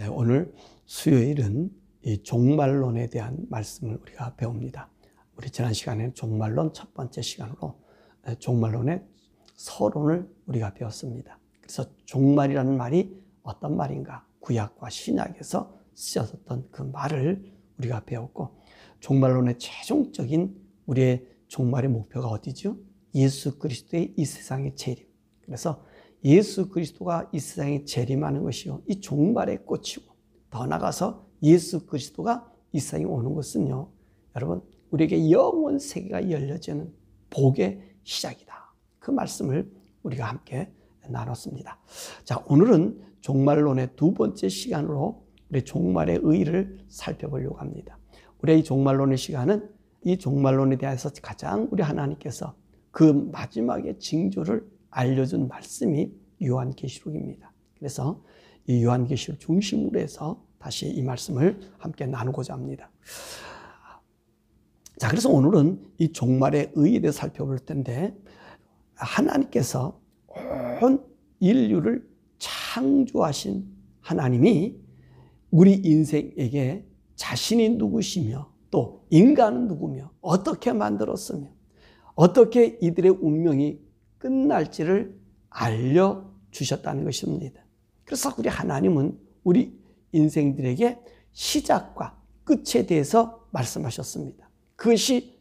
오늘 수요일은 이 종말론에 대한 말씀을 우리가 배웁니다. 우리 지난 시간에는 종말론 첫 번째 시간으로 종말론의 서론을 우리가 배웠습니다. 그래서 종말이라는 말이 어떤 말인가, 구약과 신약에서 쓰여졌던 그 말을 우리가 배웠고, 종말론의 최종적인 우리의 종말의 목표가 어디죠? 예수 그리스도의 이 세상의 재림. 그래서 예수 그리스도가 이 세상에 재림하는 것이요, 이 종말의 꽃이고, 더 나아가서 예수 그리스도가 이 세상에 오는 것은요, 여러분, 우리에게 영원 세계가 열려지는 복의 시작이다. 그 말씀을 우리가 함께 나눴습니다. 자, 오늘은 종말론의 두 번째 시간으로 우리 종말의 의의를 살펴보려고 합니다. 우리의 이 종말론의 시간은 이 종말론에 대해서 가장 우리 하나님께서 그 마지막의 징조를 알려준 말씀이 요한계시록입니다. 그래서 이 요한계시록 중심으로 해서 다시 이 말씀을 함께 나누고자 합니다. 자, 그래서 오늘은 이 종말의 의의에 대해 살펴볼 텐데, 하나님께서 온 인류를 창조하신 하나님이 우리 인생에게 자신이 누구시며 또 인간은 누구며 어떻게 만들었으며 어떻게 이들의 운명이 끝날지를 알려주셨다는 것입니다. 그래서 우리 하나님은 우리 인생들에게 시작과 끝에 대해서 말씀하셨습니다. 그것이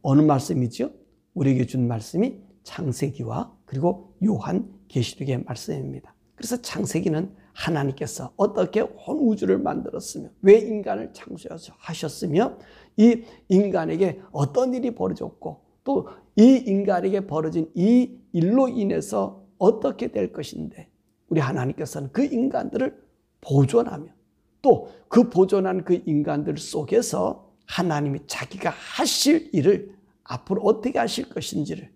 어느 말씀이죠? 우리에게 준 말씀이 창세기와 그리고 요한계시록의 말씀입니다. 그래서 창세기는 하나님께서 어떻게 온 우주를 만들었으며 왜 인간을 창조하셨으며 이 인간에게 어떤 일이 벌어졌고 또 이 인간에게 벌어진 이 일로 인해서 어떻게 될 것인데, 우리 하나님께서는 그 인간들을 보존하며 또 그 보존한 그 인간들 속에서 하나님이 자기가 하실 일을 앞으로 어떻게 하실 것인지를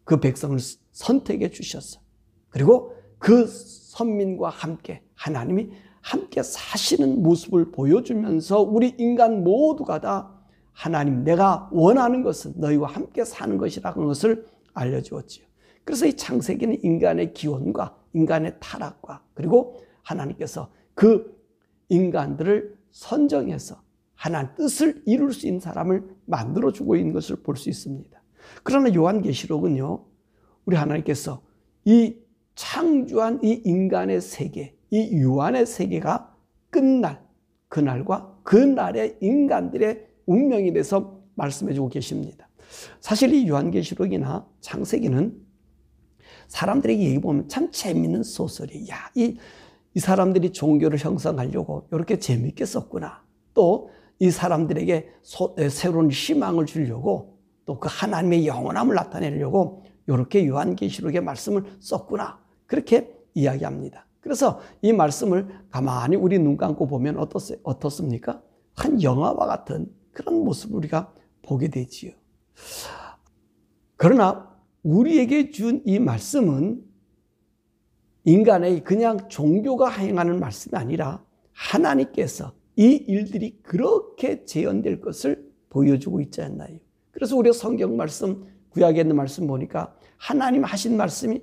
그 백성을 선택해 주셨어. 그리고 그 선민과 함께 하나님이 함께 사시는 모습을 보여주면서 우리 인간 모두가 다 하나님, 내가 원하는 것은 너희와 함께 사는 것이라는 것을 알려주었지요. 그래서 이 창세기는 인간의 기원과 인간의 타락과 그리고 하나님께서 그 인간들을 선정해서 하나님 뜻을 이룰 수 있는 사람을 만들어주고 있는 것을 볼 수 있습니다. 그러나 요한계시록은요, 우리 하나님께서 이 창조한 이 인간의 세계, 이 유한의 세계가 끝날 그날과 그날의 인간들의 운명에 대해서 말씀해주고 계십니다. 사실 이 요한계시록이나 창세기는 사람들에게 얘기해보면 참 재밌는 소설이에요. 야, 이 사람들이 종교를 형성하려고 이렇게 재밌게 썼구나. 또 이 사람들에게 새로운 희망을 주려고 또 그 하나님의 영원함을 나타내려고 이렇게 요한계시록의 말씀을 썼구나. 그렇게 이야기합니다. 그래서 이 말씀을 가만히 우리 눈 감고 보면 어떻습니까? 한 영화와 같은 그런 모습을 우리가 보게 되지요. 그러나 우리에게 준 이 말씀은 인간의 그냥 종교가 행하는 말씀이 아니라 하나님께서 이 일들이 그렇게 재현될 것을 보여주고 있지 않나요? 그래서 우리 성경 말씀, 구약에 있는 말씀 보니까 하나님 하신 말씀이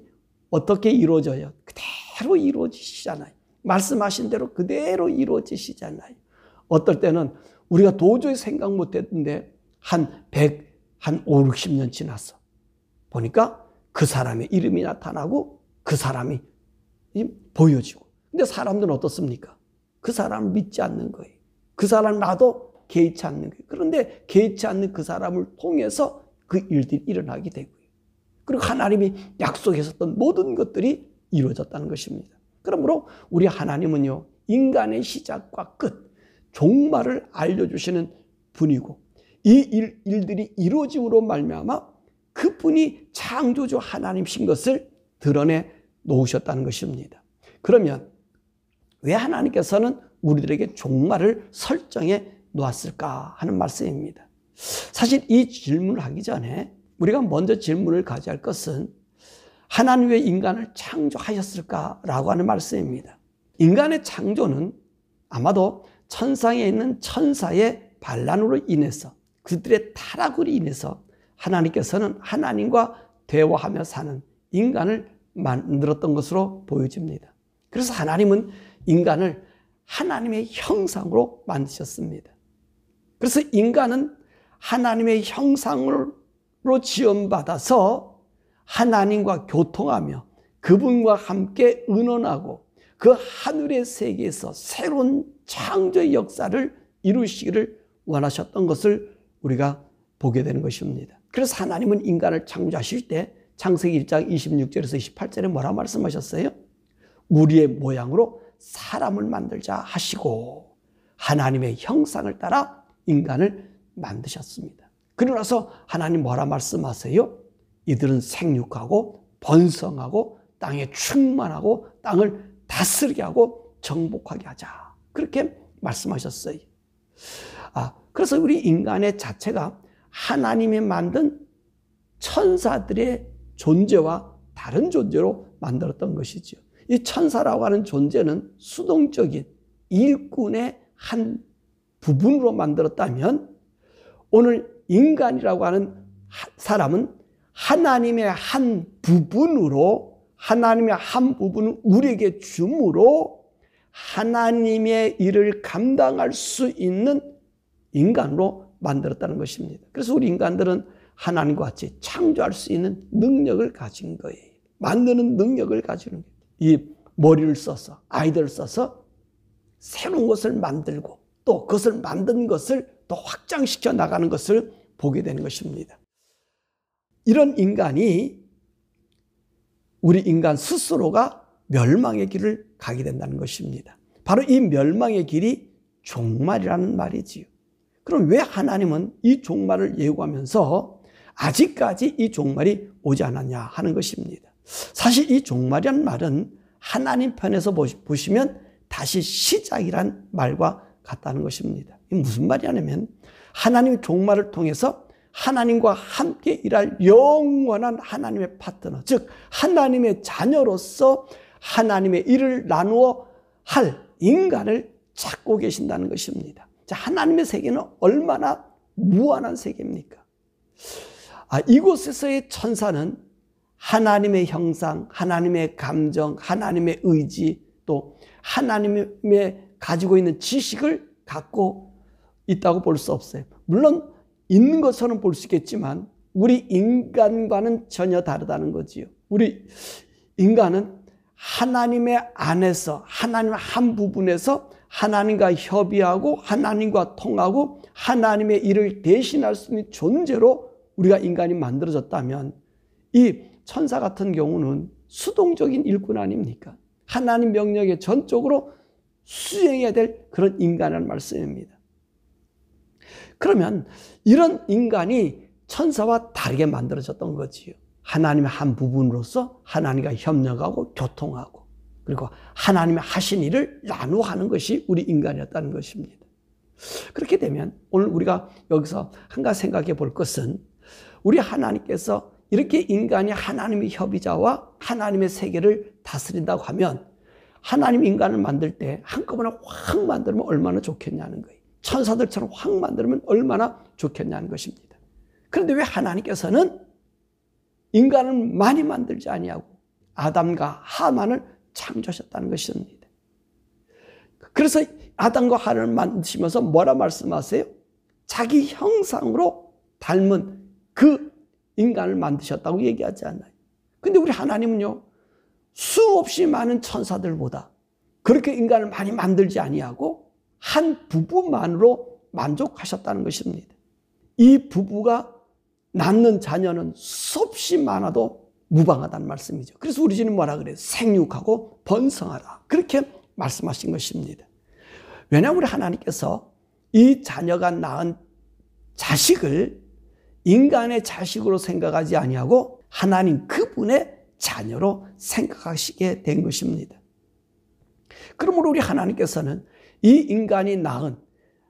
어떻게 이루어져요? 그대로 이루어지시잖아요. 말씀하신 대로 그대로 이루어지시잖아요. 어떨 때는 우리가 도저히 생각 못했는데 한 5, 60년 지났어. 보니까 그 사람의 이름이 나타나고 그 사람이 보여지고. 근데 사람들은 어떻습니까? 그 사람을 믿지 않는 거예요. 그 사람 나도 개의치 않는 거예요. 그런데 개의치 않는 그 사람을 통해서 그 일들이 일어나게 되고요. 그리고 하나님이 약속하셨던 모든 것들이 이루어졌다는 것입니다. 그러므로 우리 하나님은요, 인간의 시작과 끝, 종말을 알려주시는 분이고 이 일들이 이루어짐으로 말미암아 그분이 창조주 하나님이신 것을 드러내 놓으셨다는 것입니다. 그러면 왜 하나님께서는 우리들에게 종말을 설정해 놓았을까 하는 말씀입니다. 사실 이 질문을 하기 전에 우리가 먼저 질문을 가져야 할 것은 하나님 왜 인간을 창조하셨을까라고 하는 말씀입니다. 인간의 창조는 아마도 천상에 있는 천사의 반란으로 인해서, 그들의 타락으로 인해서 하나님께서는 하나님과 대화하며 사는 인간을 만들었던 것으로 보여집니다. 그래서 하나님은 인간을 하나님의 형상으로 만드셨습니다. 그래서 인간은 하나님의 형상으로 지원받아서 하나님과 교통하며 그분과 함께 의논하고 그 하늘의 세계에서 새로운 창조의 역사를 이루시기를 원하셨던 것을 우리가 보게 되는 것입니다. 그래서 하나님은 인간을 창조하실 때 창세기 1장 26절에서 28절에 뭐라 말씀하셨어요? 우리의 모양으로 사람을 만들자 하시고 하나님의 형상을 따라 인간을 만드셨습니다. 그러고 나서 하나님 뭐라 말씀하세요? 이들은 생육하고 번성하고 땅에 충만하고 땅을 다스리게 하고 정복하게 하자. 그렇게 말씀하셨어요. 그래서 우리 인간의 자체가 하나님이 만든 천사들의 존재와 다른 존재로 만들었던 것이죠. 이 천사라고 하는 존재는 수동적인 일꾼의 한 부분으로 만들었다면 오늘 인간이라고 하는 사람은 하나님의 한 부분으로 하나님의 한 부분을 우리에게 주므로 하나님의 일을 감당할 수 있는 인간으로 만들었다는 것입니다. 그래서 우리 인간들은 하나님과 같이 창조할 수 있는 능력을 가진 거예요. 만드는 능력을 가지는 거예요. 이 머리를 써서 아이디어를 써서 새로운 것을 만들고 또 그것을 만든 것을 또 확장시켜 나가는 것을 보게 되는 것입니다. 이런 인간이 우리 인간 스스로가 멸망의 길을 가게 된다는 것입니다. 바로 이 멸망의 길이 종말이라는 말이지요. 그럼 왜 하나님은 이 종말을 예고하면서 아직까지 이 종말이 오지 않았냐 하는 것입니다. 사실 이 종말이라는 말은 하나님 편에서 보시면 다시 시작이란 말과 같다는 것입니다. 이게 무슨 말이냐면 하나님의 종말을 통해서 하나님과 함께 일할 영원한 하나님의 파트너, 즉 하나님의 자녀로서 하나님의 일을 나누어 할 인간을 찾고 계신다는 것입니다. 자, 하나님의 세계는 얼마나 무한한 세계입니까? 이곳에서의 천사는 하나님의 형상, 하나님의 감정, 하나님의 의지, 또 하나님의 가지고 있는 지식을 갖고 있다고 볼 수 없어요. 물론 있는 것처럼 볼 수 있겠지만 우리 인간과는 전혀 다르다는 거지요. 우리 인간은 하나님의 안에서 하나님의 한 부분에서 하나님과 협의하고 하나님과 통하고 하나님의 일을 대신할 수 있는 존재로 우리가 인간이 만들어졌다면 이 천사 같은 경우는 수동적인 일꾼 아닙니까? 하나님 명령에 전적으로 수행해야 될 그런 인간이라는 말씀입니다. 그러면 이런 인간이 천사와 다르게 만들어졌던 거지요. 하나님의 한 부분으로서 하나님과 협력하고 교통하고 그리고 하나님의 하신 일을 나누어 하는 것이 우리 인간이었다는 것입니다. 그렇게 되면 오늘 우리가 여기서 한 가지 생각해 볼 것은 우리 하나님께서 이렇게 인간이 하나님의 협의자와 하나님의 세계를 다스린다고 하면 하나님 인간을 만들 때 한꺼번에 확 만들면 얼마나 좋겠냐는 거예요. 천사들처럼 확 만들면 얼마나 좋겠냐는 것입니다. 그런데 왜 하나님께서는 인간을 많이 만들지 아니하고 아담과 하만을 창조하셨다는 것입니다. 그래서 아담과 하와를 만드시면서 뭐라 말씀하세요? 자기 형상으로 닮은 그 인간을 만드셨다고 얘기하지 않나요? 근데 우리 하나님은요, 수없이 많은 천사들보다 그렇게 인간을 많이 만들지 아니하고 한 부부만으로 만족하셨다는 것입니다. 이 부부가 낳는 자녀는 수없이 많아도 무방하다는 말씀이죠. 그래서 우리 주님 뭐라 그래요? 생육하고 번성하라. 그렇게 말씀하신 것입니다. 왜냐하면 우리 하나님께서 이 자녀가 낳은 자식을 인간의 자식으로 생각하지 아니하고 하나님 그분의 자녀로 생각하시게 된 것입니다. 그러므로 우리 하나님께서는 이 인간이 낳은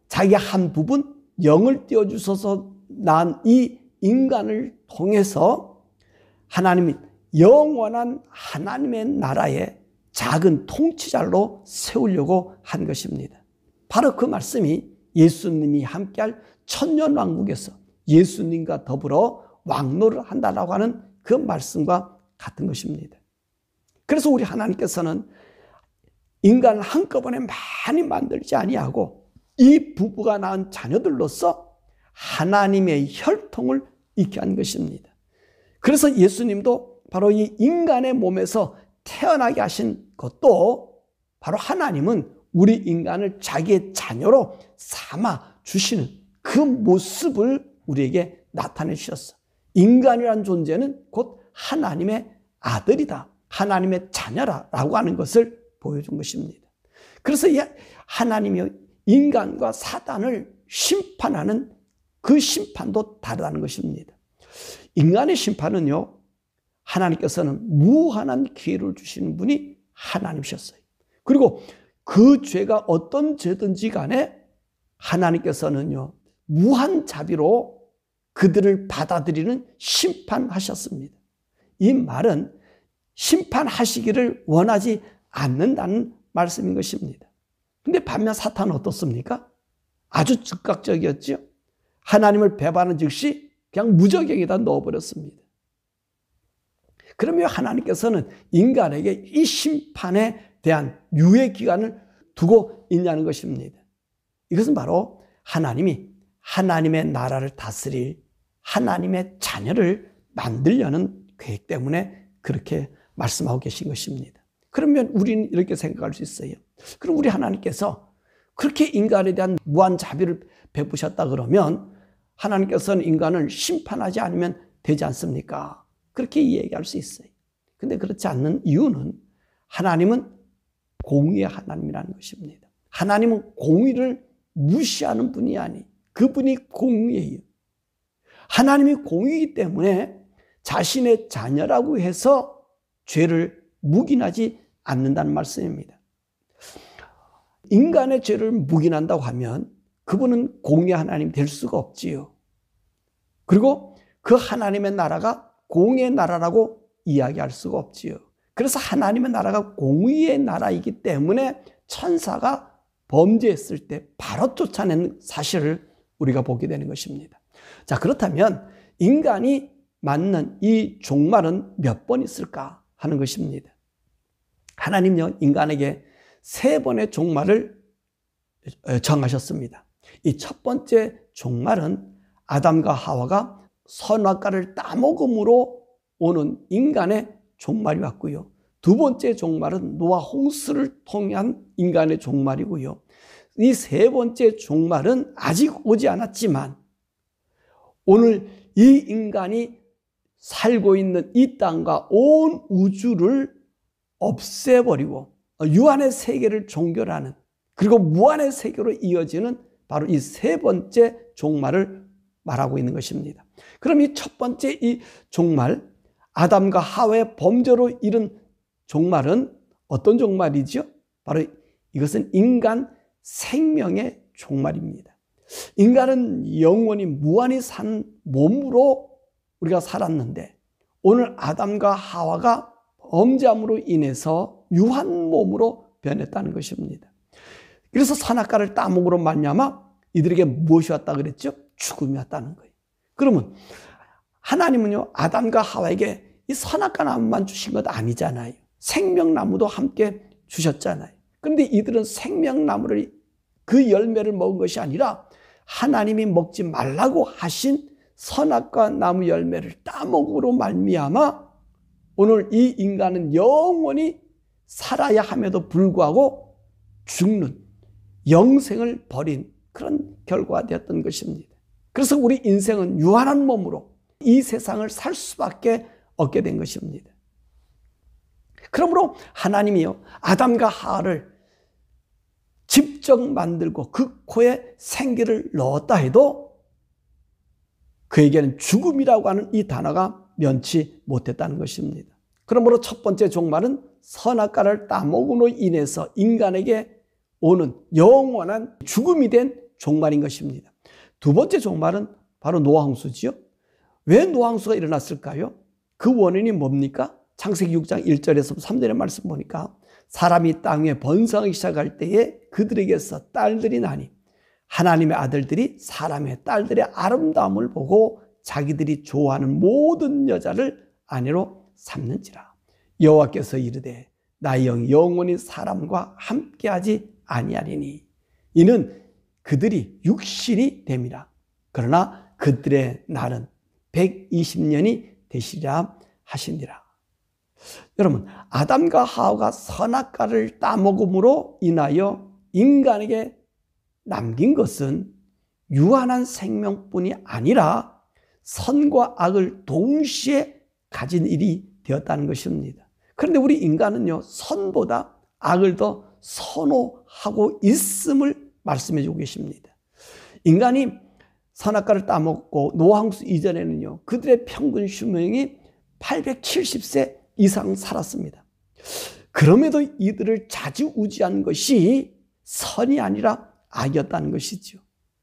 자기 한 부분 영을 띄워주셔서 낳은 이 인간을 통해서 하나님이 영원한 하나님의 나라의 작은 통치자로 세우려고 한 것입니다. 바로 그 말씀이 예수님이 함께할 천년왕국에서 예수님과 더불어 왕노를 한다라고 하는 그 말씀과 같은 것입니다. 그래서 우리 하나님께서는 인간을 한꺼번에 많이 만들지 아니하고 이 부부가 낳은 자녀들로서 하나님의 혈통을 있게 한 것입니다. 그래서 예수님도 바로 이 인간의 몸에서 태어나게 하신 것도 바로 하나님은 우리 인간을 자기의 자녀로 삼아 주시는 그 모습을 우리에게 나타내 주셨어. 인간이란 존재는 곧 하나님의 아들이다, 하나님의 자녀라고 하는 것을 보여준 것입니다. 그래서 이 하나님이 인간과 사단을 심판하는 그 심판도 다르다는 것입니다. 인간의 심판은요, 하나님께서는 무한한 기회를 주시는 분이 하나님이셨어요. 그리고 그 죄가 어떤 죄든지 간에 하나님께서는요, 무한 자비로 그들을 받아들이는 심판하셨습니다. 이 말은 심판하시기를 원하지 않는다는 말씀인 것입니다. 근데 반면 사탄은 어떻습니까? 아주 즉각적이었죠. 하나님을 배반한 즉시 그냥 무저갱에다 넣어버렸습니다. 그러면 하나님께서는 인간에게 이 심판에 대한 유예 기간을 두고 있냐는 것입니다. 이것은 바로 하나님이 하나님의 나라를 다스릴 하나님의 자녀를 만들려는 계획 때문에 그렇게 말씀하고 계신 것입니다. 그러면 우리는 이렇게 생각할 수 있어요. 그럼 우리 하나님께서 그렇게 인간에 대한 무한 자비를 베푸셨다 그러면 하나님께서는 인간을 심판하지 않으면 되지 않습니까? 그렇게 이야기할 수 있어요. 근데 그렇지 않는 이유는 하나님은 공의의 하나님이라는 것입니다. 하나님은 공의를 무시하는 분이 아니, 그분이 공의예요. 하나님이 공의이기 때문에 자신의 자녀라고 해서 죄를 묵인하지 않는다는 말씀입니다. 인간의 죄를 묵인한다고 하면 그분은 공의의 하나님이 될 수가 없지요. 그리고 그 하나님의 나라가 공의의 나라라고 이야기할 수가 없지요. 그래서 하나님의 나라가 공의의 나라이기 때문에 천사가 범죄했을 때 바로 쫓아낸 사실을 우리가 보게 되는 것입니다. 자, 그렇다면 인간이 맞는 이 종말은 몇 번 있을까 하는 것입니다. 하나님은 인간에게 3번의 종말을 정하셨습니다. 이 첫 번째 종말은 아담과 하와가 선악과를 따먹음으로 오는 인간의 종말이 왔고요. 두 번째 종말은 노아 홍수를 통한 인간의 종말이고요. 이 3번째 종말은 아직 오지 않았지만 오늘 이 인간이 살고 있는 이 땅과 온 우주를 없애버리고 유한의 세계를 종결하는, 그리고 무한의 세계로 이어지는 바로 이 3번째 종말을 말하고 있는 것입니다. 그럼 이 첫 번째 이 종말, 아담과 하와의 범죄로 이른 종말은 어떤 종말이죠? 바로 이것은 인간 생명의 종말입니다. 인간은 영원히 무한히 산 몸으로 우리가 살았는데 오늘 아담과 하와가 범죄함으로 인해서 유한 몸으로 변했다는 것입니다. 그래서 선악과를 따먹으로 말미암아 이들에게 무엇이 왔다 그랬죠? 죽음이 왔다는 거예요. 그러면 하나님은요, 아담과 하와에게 이 선악과 나무만 주신 것 아니잖아요. 생명나무도 함께 주셨잖아요. 그런데 이들은 생명나무를, 그 열매를 먹은 것이 아니라 하나님이 먹지 말라고 하신 선악과 나무 열매를 따먹으로 말미암아 오늘 이 인간은 영원히 살아야 함에도 불구하고 죽는, 영생을 버린 그런 결과가 되었던 것입니다. 그래서 우리 인생은 유한한 몸으로 이 세상을 살 수밖에 없게 된 것입니다. 그러므로 하나님이요, 아담과 하와를 직접 만들고 그 코에 생기를 넣었다 해도 그에게는 죽음이라고 하는 이 단어가 면치 못했다는 것입니다. 그러므로 첫 번째 종말은 선악과를 따먹음으로 인해서 인간에게 오는 영원한 죽음이 된 종말인 것입니다. 두 번째 종말은 바로 노아홍수지요. 왜 노아홍수가 일어났을까요? 그 원인이 뭡니까? 창세기 6장 1절에서 3절의 말씀 보니까 사람이 땅에 번성하기 시작할 때에 그들에게서 딸들이 나니 하나님의 아들들이 사람의 딸들의 아름다움을 보고 자기들이 좋아하는 모든 여자를 아내로 삼는지라. 여호와께서 이르되 나의 영이 영원히 사람과 함께하지 아니하리니 이는 그들이 육신이 됨이라. 그러나 그들의 날은 120년이 되시리라 하시니라. 여러분, 아담과 하와가 선악과를 따먹음으로 인하여 인간에게 남긴 것은 유한한 생명뿐이 아니라 선과 악을 동시에 가진 일이 되었다는 것입니다. 그런데 우리 인간은요, 선보다 악을 더 선호하고 있음을 말씀해 주고 계십니다. 인간이 선악과를 따먹고 노아홍수 이전에는요, 그들의 평균 수명이 870세 이상 살았습니다. 그럼에도 이들을 좌지우지한 것이 선이 아니라 악이었다는 것이죠.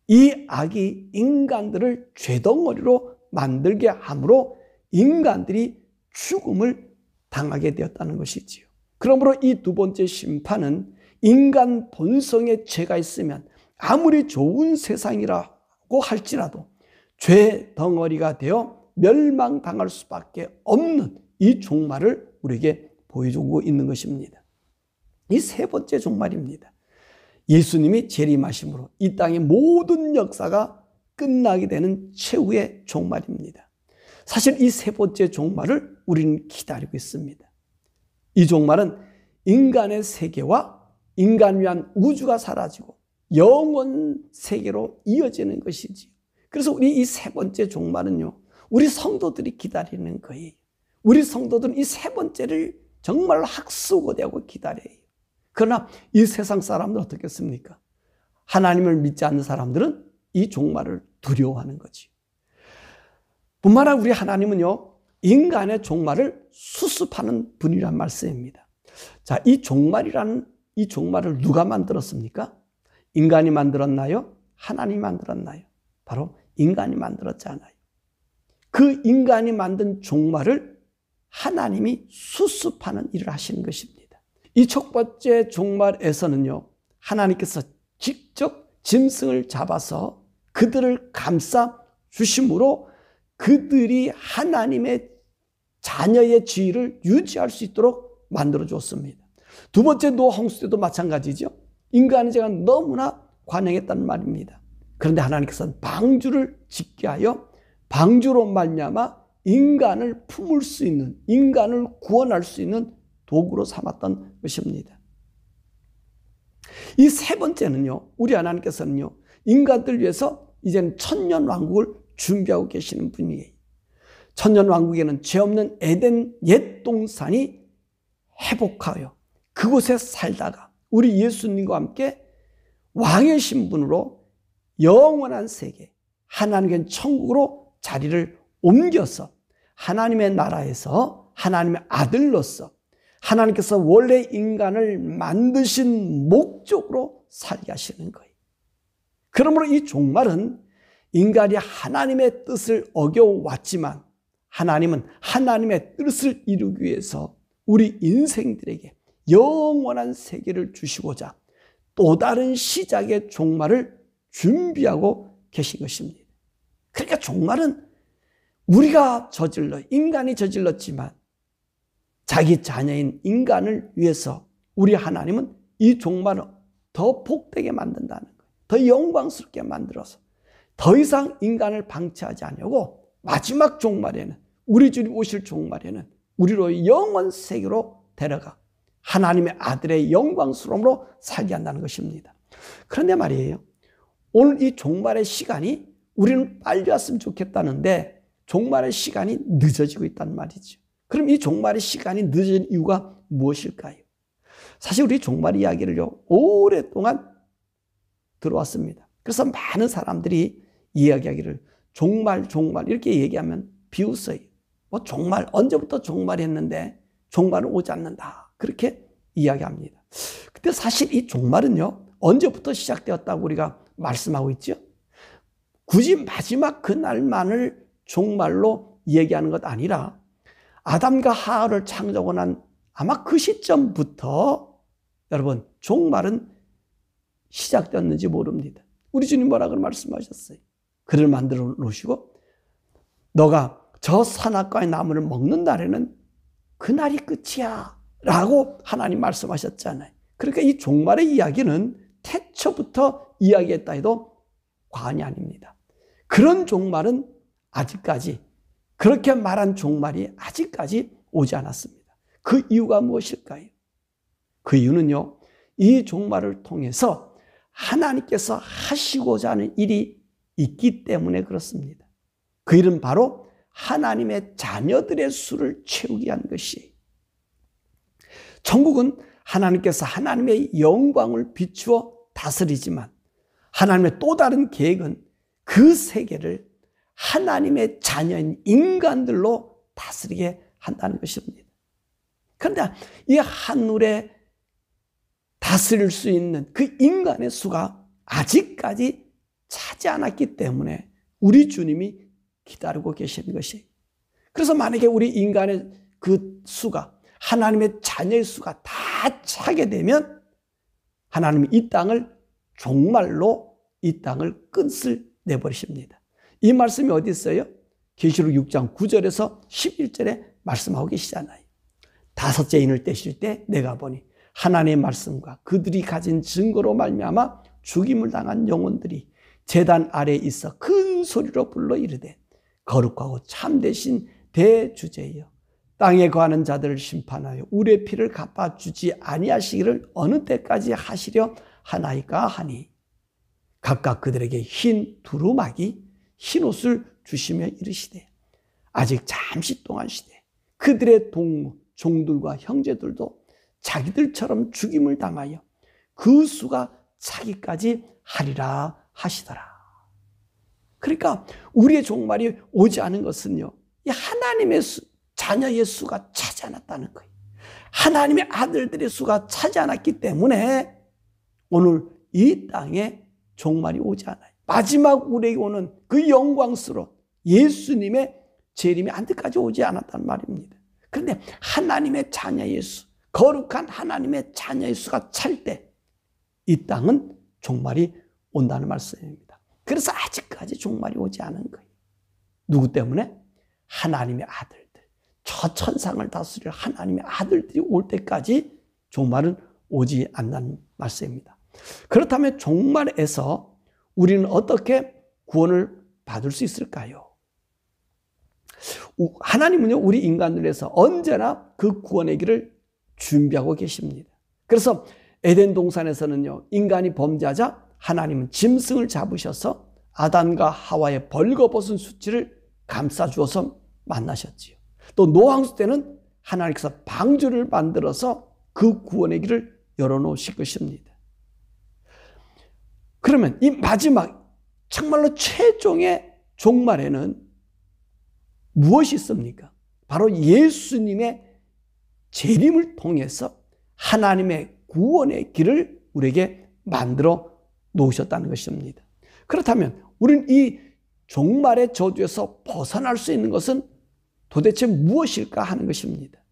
이 악이 인간들을 죄덩어리로 만들게 함으로 인간들이 죽음을 당하게 되었다는 것이지요. 그러므로 이 두 번째 심판은 인간 본성에 죄가 있으면 아무리 좋은 세상이라고 할지라도 죄덩어리가 되어 멸망당할 수밖에 없는 이 종말을 우리에게 보여주고 있는 것입니다. 이 세 번째 종말입니다. 예수님이 재림하심으로 이 땅의 모든 역사가 끝나게 되는 최후의 종말입니다. 사실 이 세 번째 종말을 우리는 기다리고 있습니다. 이 종말은 인간의 세계와 인간 위한 우주가 사라지고 영원 세계로 이어지는 것이지. 그래서 우리 이 세 번째 종말은요, 우리 성도들이 기다리는 거예요. 우리 성도들은 이 세 번째를 정말 학수고대하고 기다려요. 그러나 이 세상 사람들은 어떻겠습니까? 하나님을 믿지 않는 사람들은 이 종말을 두려워하는 거지. 뿐만 아니라 우리 하나님은요, 인간의 종말을 수습하는 분이란 말씀입니다. 자, 이 종말을 누가 만들었습니까? 인간이 만들었나요? 하나님이 만들었나요? 바로 인간이 만들었잖아요. 그 인간이 만든 종말을 하나님이 수습하는 일을 하시는 것입니다. 이 첫 번째 종말에서는요, 하나님께서 직접 짐승을 잡아서 그들을 감싸 주심으로 그들이 하나님의 자녀의 지위를 유지할 수 있도록 만들어 줬습니다. 두 번째 노아홍수 때도 마찬가지죠. 인간의 죄가 너무나 관영했다는 말입니다. 그런데 하나님께서는 방주를 짓게 하여 방주로 말미암아 인간을 품을 수 있는, 인간을 구원할 수 있는 도구로 삼았던 것입니다. 이 세 번째는요, 우리 하나님께서는요, 인간들 위해서 이제는 천년왕국을 준비하고 계시는 분이에요. 천년왕국에는 죄 없는 에덴 옛 동산이 회복하여 그곳에 살다가 우리 예수님과 함께 왕의 신분으로 영원한 세계, 하나님의 천국으로 자리를 옮겨서 하나님의 나라에서 하나님의 아들로서 하나님께서 원래 인간을 만드신 목적으로 살게 하시는 거예요. 그러므로 이 종말은 인간이 하나님의 뜻을 어겨왔지만 하나님은 하나님의 뜻을 이루기 위해서 우리 인생들에게 영원한 세계를 주시고자 또 다른 시작의 종말을 준비하고 계신 것입니다. 그러니까 종말은 우리가 인간이 저질렀지만 자기 자녀인 인간을 위해서 우리 하나님은 이 종말을 더 복되게 만든다는 거예요. 더 영광스럽게 만들어서 더 이상 인간을 방치하지 않으려고 마지막 종말에는, 우리 주님 오실 종말에는 우리로 영원 세계로 데려가 하나님의 아들의 영광스러움으로 살게 한다는 것입니다. 그런데 말이에요, 오늘 이 종말의 시간이 우리는 빨리 왔으면 좋겠다는데 종말의 시간이 늦어지고 있단 말이죠. 그럼 이 종말의 시간이 늦어진 이유가 무엇일까요? 사실 우리 종말 이야기를요, 오랫동안 들어왔습니다. 그래서 많은 사람들이 이야기하기를 종말 이렇게 얘기하면 비웃어요. 뭐 종말, 언제부터 종말이 했는데 종말은 오지 않는다, 그렇게 이야기합니다. 근데 사실 이 종말은요, 언제부터 시작되었다고 우리가 말씀하고 있죠? 굳이 마지막 그날만을 종말로 얘기하는 것 아니라 아담과 하와를 창조하고 난 아마 그 시점부터 여러분 종말은 시작되었는지 모릅니다. 우리 주님 뭐라고 말씀하셨어요? 그를 만들어 놓으시고 너가 저 선악과의 나무를 먹는 날에는 그날이 끝이야 라고 하나님 말씀하셨잖아요. 그러니까 이 종말의 이야기는 태초부터 이야기했다 해도 과언이 아닙니다. 그런 종말은 아직까지, 그렇게 말한 종말이 아직까지 오지 않았습니다. 그 이유가 무엇일까요? 그 이유는요, 이 종말을 통해서 하나님께서 하시고자 하는 일이 있기 때문에 그렇습니다. 그 일은 바로 하나님의 자녀들의 수를 채우기 위한 것이에요. 천국은 하나님께서 하나님의 영광을 비추어 다스리지만 하나님의 또 다른 계획은 그 세계를 하나님의 자녀인 인간들로 다스리게 한다는 것입니다. 그런데 이 하늘에 다스릴 수 있는 그 인간의 수가 아직까지 차지 않았기 때문에 우리 주님이 기다리고 계시는 것이에요. 그래서 만약에 우리 인간의 그 수가, 하나님의 자녀의 수가 다 차게 되면 하나님이 이 땅을 종말로, 이 땅을 끝을 내버리십니다. 이 말씀이 어디 있어요? 계시록 6장 9절에서 11절에 말씀하고 계시잖아요. 다섯째 인을 떼실 때 내가 보니 하나님의 말씀과 그들이 가진 증거로 말미암아 죽임을 당한 영혼들이 제단 아래에 있어 큰 소리로 불러 이르되 거룩하고 참되신 대주제여 땅에 거하는 자들을 심판하여 우리의 피를 갚아주지 아니하시기를 어느 때까지 하시려 하나이까 하니 각각 그들에게 흰 두루마기 흰 옷을 주시며 이르시되 아직 잠시 동안 시되 그들의 동무 종들과 형제들도 자기들처럼 죽임을 당하여 그 수가 차기까지 하리라 하시더라. 그러니까 우리의 종말이 오지 않은 것은요, 이 하나님의 자녀의 수가 차지 않았다는 거예요. 하나님의 아들들의 수가 차지 않았기 때문에 오늘 이 땅에 종말이 오지 않아요. 마지막 우리에게 오는 그 영광스러운 예수님의 재림이 안때까지 오지 않았단 말입니다. 그런데 하나님의 자녀의 수, 거룩한 하나님의 자녀의 수가 찰 때 이 땅은 종말이 온다는 말씀입니다. 그래서 아직까지 종말이 오지 않은 거예요. 누구 때문에? 하나님의 아들들, 저 천상을 다스릴 하나님의 아들들이 올 때까지 종말은 오지 않는다는 말씀입니다. 그렇다면 종말에서 우리는 어떻게 구원을 받을 수 있을까요? 하나님은요, 우리 인간들 위해서 언제나 그 구원의 길을 준비하고 계십니다. 그래서 에덴 동산에서는요, 인간이 범죄하자 하나님은 짐승을 잡으셔서 아담과 하와의 벌거벗은 수치를 감싸주어서 만나셨지요. 또 노아홍수 때는 하나님께서 방주를 만들어서 그 구원의 길을 열어놓으실 것입니다. 그러면 이 마지막 정말로 최종의 종말에는 무엇이 있습니까? 바로 예수님의 재림을 통해서 하나님의 구원의 길을 우리에게 만들어 놓으셨다는 것입니다. 그렇다면 우리는 이 종말의 저주에서 벗어날 수 있는 것은 도대체 무엇일까 하는 것입니다.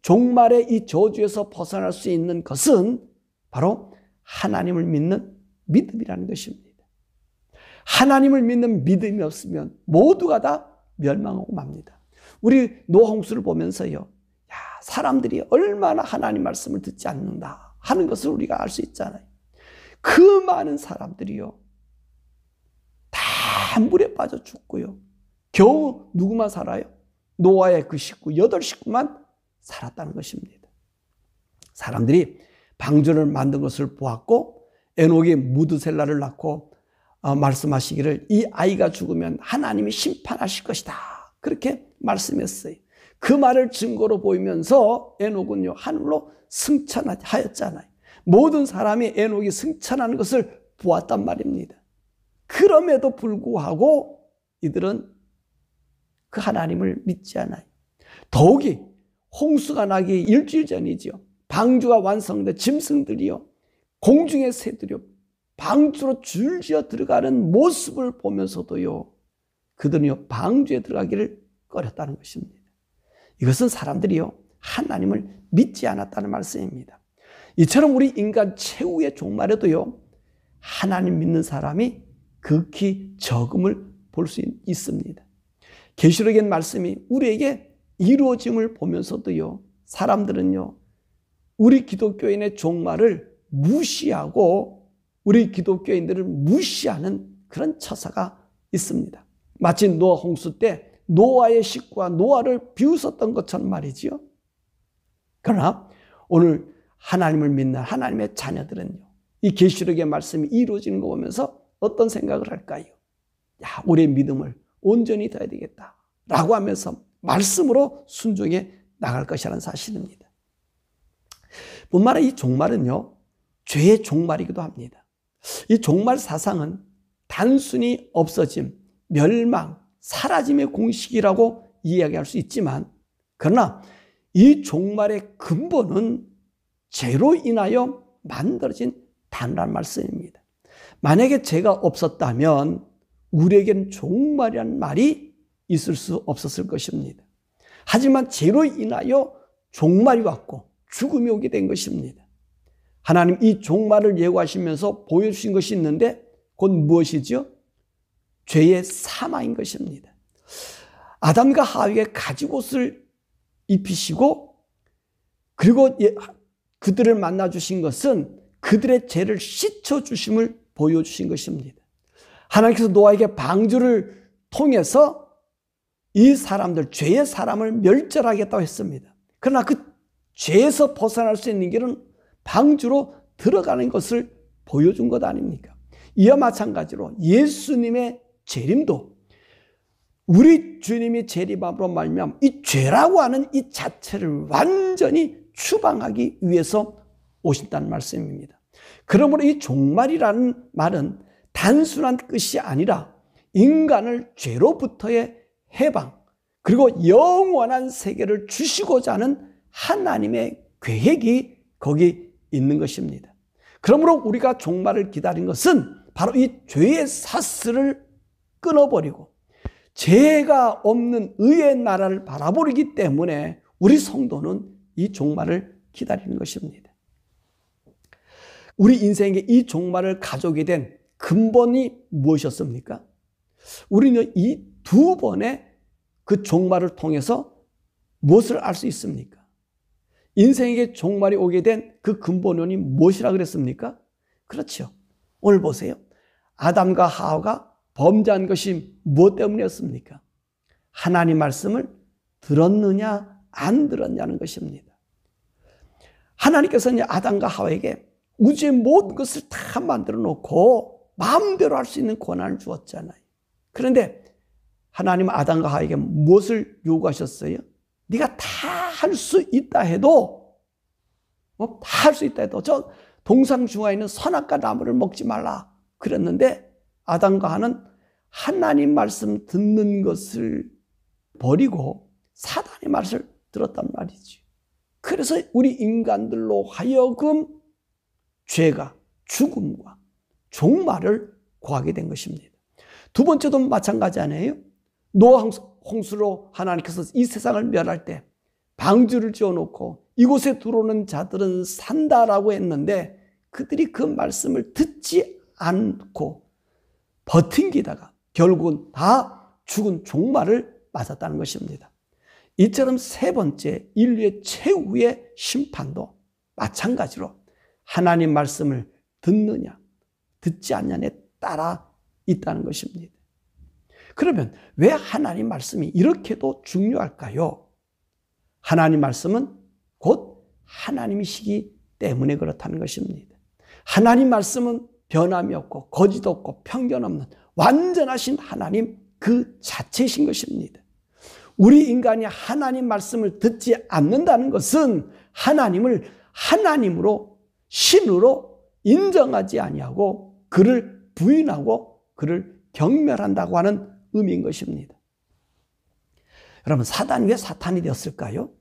종말의 이 저주에서 벗어날 수 있는 것은 바로 하나님을 믿는 믿음이라는 것입니다. 하나님을 믿는 믿음이 없으면 모두가 다 멸망하고 맙니다. 우리 노아홍수를 보면서요, 야, 사람들이 얼마나 하나님 말씀을 듣지 않는다 하는 것을 우리가 알 수 있잖아요. 그 많은 사람들이요, 다 물에 빠져 죽고요, 겨우 누구만 살아요? 노아의 그 식구, 8식구만 살았다는 것입니다. 사람들이 방주를 만든 것을 보았고 에녹이 무드셀라를 낳고 말씀하시기를 이 아이가 죽으면 하나님이 심판하실 것이다, 그렇게 말씀했어요. 그 말을 증거로 보이면서 에녹은요, 하늘로 승천하였잖아요. 모든 사람이 에녹이 승천하는 것을 보았단 말입니다. 그럼에도 불구하고 이들은 그 하나님을 믿지 않아요. 더욱이 홍수가 나기 일주일 전이죠. 방주가 완성돼 짐승들이요, 공중의 새들이요, 방주로 줄지어 들어가는 모습을 보면서도요, 그들은요, 방주에 들어가기를 꺼렸다는 것입니다. 이것은 사람들이요, 하나님을 믿지 않았다는 말씀입니다. 이처럼 우리 인간 최후의 종말에도요, 하나님 믿는 사람이 극히 적음을 볼 수 있습니다. 계시록의 말씀이 우리에게 이루어짐을 보면서도요, 사람들은요, 우리 기독교인의 종말을 무시하고 우리 기독교인들을 무시하는 그런 처사가 있습니다. 마치 노아 홍수 때 노아의 식구와 노아를 비웃었던 것처럼 말이지요. 그러나 오늘 하나님을 믿는 하나님의 자녀들은요, 이 계시록의 말씀이 이루어지는 거 보면서 어떤 생각을 할까요? 야, 우리의 믿음을 온전히 둬야 되겠다 라고 하면서 말씀으로 순종해 나갈 것이라는 사실입니다. 뿐만 아니라 이 종말은요, 죄의 종말이기도 합니다. 이 종말 사상은 단순히 없어짐, 멸망, 사라짐의 공식이라고 이야기할 수 있지만, 그러나 이 종말의 근본은 죄로 인하여 만들어진 단어란 말씀입니다. 만약에 죄가 없었다면 우리에겐 종말이라는 말이 있을 수 없었을 것입니다. 하지만 죄로 인하여 종말이 왔고 죽음이 오게 된 것입니다. 하나님 이 종말을 예고하시면서 보여주신 것이 있는데 곧 무엇이죠? 죄의 사망인 것입니다. 아담과 하와에게 가죽옷을 입히시고 그리고 그들을 만나주신 것은 그들의 죄를 씻어주심을 보여주신 것입니다. 하나님께서 노아에게 방주를 통해서 이 사람들, 죄의 사람을 멸절하겠다고 했습니다. 그러나 그 죄에서 벗어날 수 있는 길은 방주로 들어가는 것을 보여준 것 아닙니까? 이와 마찬가지로 예수님의 재림도 우리 주님이 재림함으로 말미암아 이 죄라고 하는 이 자체를 완전히 추방하기 위해서 오신다는 말씀입니다. 그러므로 이 종말이라는 말은 단순한 뜻이 아니라 인간을 죄로부터의 해방 그리고 영원한 세계를 주시고자 하는 하나님의 계획이 거기 있는 것입니다. 그러므로 우리가 종말을 기다린 것은 바로 이 죄의 사슬을 끊어버리고 죄가 없는 의의 나라를 바라보기 때문에 우리 성도는 이 종말을 기다리는 것입니다. 우리 인생에 이 종말을 가져오게 된 근본이 무엇이었습니까? 우리는 이 두 번의 그 종말을 통해서 무엇을 알 수 있습니까? 인생에게 종말이 오게 된 그 근본이 무엇이라 그랬습니까? 그렇죠. 오늘 보세요. 아담과 하와가 범죄한 것이 무엇 때문이었습니까? 하나님 말씀을 들었느냐 안 들었냐는 것입니다. 하나님께서는 아담과 하와에게 우주의 모든 것을 다 만들어 놓고 마음대로 할 수 있는 권한을 주었잖아요. 그런데 하나님은 아담과 하와에게 무엇을 요구하셨어요? 네가 다 할 수 있다 해도 다 할 수 있다 해도 저 동상중하에 있는 선악과 나무를 먹지 말라 그랬는데 아담과 하와는 하나님 말씀 듣는 것을 버리고 사단의 말을 들었단 말이지. 그래서 우리 인간들로 하여금 죄가 죽음과 종말을 구하게 된 것입니다. 두 번째도 마찬가지 아니에요? 노아 홍수로 하나님께서 이 세상을 멸할 때 방주를 지어놓고 이곳에 들어오는 자들은 산다라고 했는데 그들이 그 말씀을 듣지 않고 버팅기다가 결국은 다 죽은 종말을 맞았다는 것입니다. 이처럼 세 번째 인류의 최후의 심판도 마찬가지로 하나님 말씀을 듣느냐 듣지 않느냐에 따라 있다는 것입니다. 그러면 왜 하나님 말씀이 이렇게도 중요할까요? 하나님 말씀은 곧 하나님이시기 때문에 그렇다는 것입니다. 하나님 말씀은 변함이 없고 거짓 없고 편견 없는 완전하신 하나님 그 자체이신 것입니다. 우리 인간이 하나님 말씀을 듣지 않는다는 것은 하나님을 하나님으로 신으로 인정하지 아니하고 그를 부인하고 그를 경멸한다고 하는 의미인 것입니다. 여러분 사단이 왜 사탄이 되었을까요?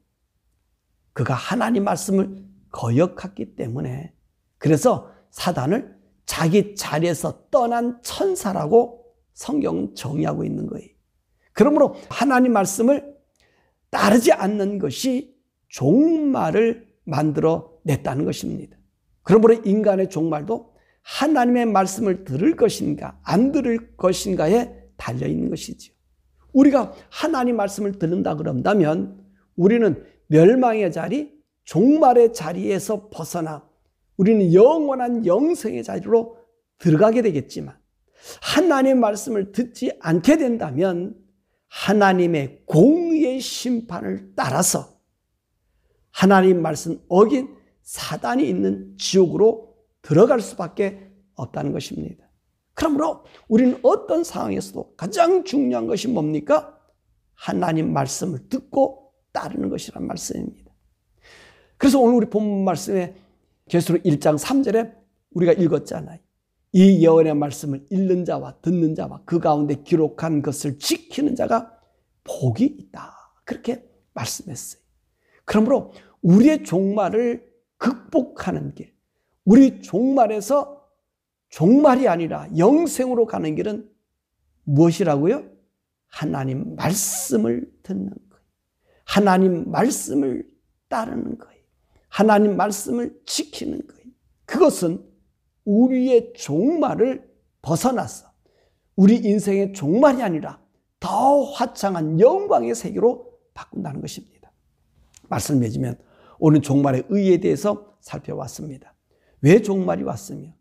그가 하나님 말씀을 거역했기 때문에 그래서 사단을 자기 자리에서 떠난 천사라고 성경은 정의하고 있는 거예요. 그러므로 하나님 말씀을 따르지 않는 것이 종말을 만들어 냈다는 것입니다. 그러므로 인간의 종말도 하나님의 말씀을 들을 것인가 안 들을 것인가에 달려있는 것이죠. 우리가 하나님 말씀을 듣는다 그런다면 우리는 멸망의 자리, 종말의 자리에서 벗어나 우리는 영원한 영생의 자리로 들어가게 되겠지만, 하나님의 말씀을 듣지 않게 된다면 하나님의 공의의 심판을 따라서 하나님 말씀 어긴 사단이 있는 지옥으로 들어갈 수밖에 없다는 것입니다. 그러므로 우리는 어떤 상황에서도 가장 중요한 것이 뭡니까? 하나님 말씀을 듣고 따르는 것이란 말씀입니다. 그래서 오늘 우리 본문 말씀에 계시록 1장 3절에 우리가 읽었잖아요. 이 예언의 말씀을 읽는 자와 듣는 자와 그 가운데 기록한 것을 지키는 자가 복이 있다. 그렇게 말씀했어요. 그러므로 우리의 종말을 극복하는 길, 우리 종말에서 종말이 아니라 영생으로 가는 길은 무엇이라고요? 하나님 말씀을 듣는 거예요. 하나님 말씀을 따르는 거예요. 하나님 말씀을 지키는 거예요. 그것은 우리의 종말을 벗어나서 우리 인생의 종말이 아니라 더 화창한 영광의 세계로 바꾼다는 것입니다. 말씀을 맺으면 오늘 종말의 의의에 대해서 살펴봤습니다. 왜 종말이 왔으며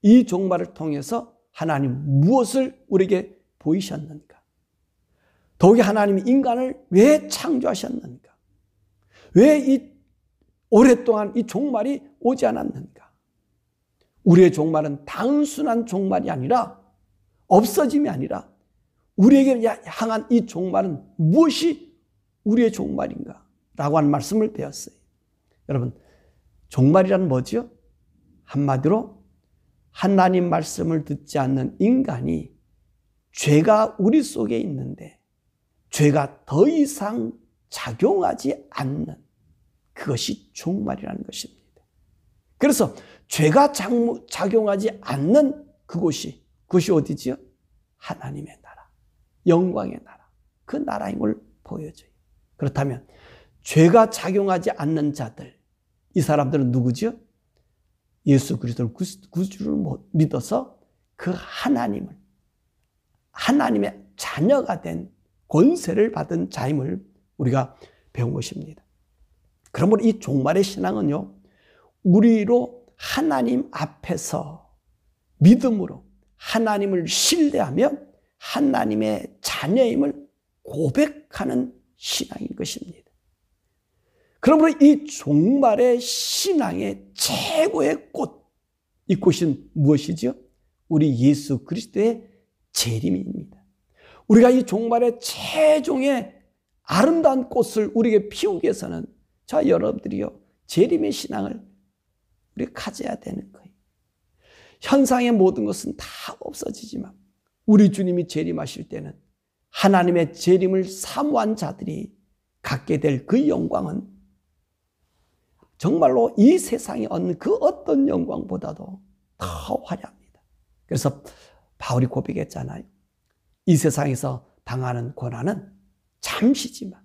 이 종말을 통해서 하나님 무엇을 우리에게 보이셨는가? 더욱이 하나님이 인간을 왜 창조하셨는가? 왜 이 오랫동안 이 종말이 오지 않았는가? 우리의 종말은 단순한 종말이 아니라 없어짐이 아니라 우리에게 향한 이 종말은 무엇이 우리의 종말인가? 라고 하는 말씀을 배웠어요. 여러분, 종말이란 뭐죠? 한마디로 하나님 말씀을 듣지 않는 인간이 죄가 우리 속에 있는데 죄가 더 이상 작용하지 않는 그것이 종말이라는 것입니다. 그래서 죄가 작용하지 않는 그것이 어디지요? 하나님의 나라, 영광의 나라, 그 나라임을 보여줘요. 그렇다면 죄가 작용하지 않는 자들, 이 사람들은 누구죠? 예수 그리스도를 구주를 믿어서 그 하나님의 자녀가 된 권세를 받은 자임을 우리가 배운 것입니다. 그러므로 이 종말의 신앙은요, 우리로 하나님 앞에서 믿음으로 하나님을 신뢰하며 하나님의 자녀임을 고백하는 신앙인 것입니다. 그러므로 이 종말의 신앙의 최고의 꽃, 이 꽃은 무엇이죠? 우리 예수 그리스도의 재림입니다. 우리가 이 종말의 최종의 아름다운 꽃을 우리에게 피우기 위해서는 저 여러분들이요, 재림의 신앙을 우리가 가져야 되는 거예요. 현상의 모든 것은 다 없어지지만 우리 주님이 재림하실 때는 하나님의 재림을 사모한 자들이 갖게 될 그 영광은 정말로 이 세상에 얻는 그 어떤 영광보다도 더 화려합니다. 그래서 바울이 고백했잖아요. 이 세상에서 당하는 고난은 잠시지만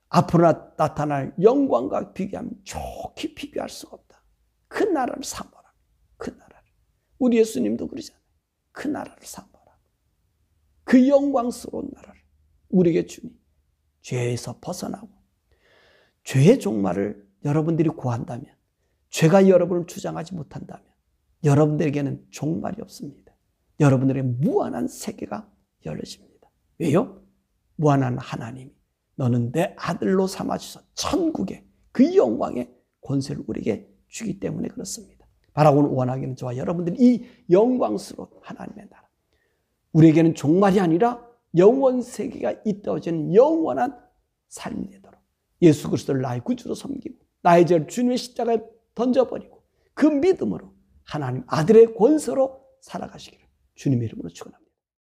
앞으로 나타날 영광과 비교하면 좋게 비교할 수가 없다. 그 나라를 사모하라. 그 나라를. 우리 예수님도 그러잖아요. 그 나라를 사모하라. 그 영광스러운 나라를 우리에게 주니 죄에서 벗어나고 죄의 종말을 여러분들이 구한다면, 죄가 여러분을 주장하지 못한다면 여러분들에게는 종말이 없습니다. 여러분들에게 무한한 세계가 열려집니다. 왜요? 무한한 하나님이 너는 내 아들로 삼아주셔서 천국의 그 영광의 권세를 우리에게 주기 때문에 그렇습니다. 바라고는 원하기는 저와 여러분들이 이 영광스러운 하나님의 나라, 우리에게는 종말이 아니라 영원 세계가 잇따워지는 영원한 삶이 되도록 예수 그리스도를 나의 구주로 섬기고 나의 죄를 주님의 십자가에 던져버리고 그 믿음으로 하나님 아들의 권세로 살아가시기를 주님의 이름으로 축원합니다.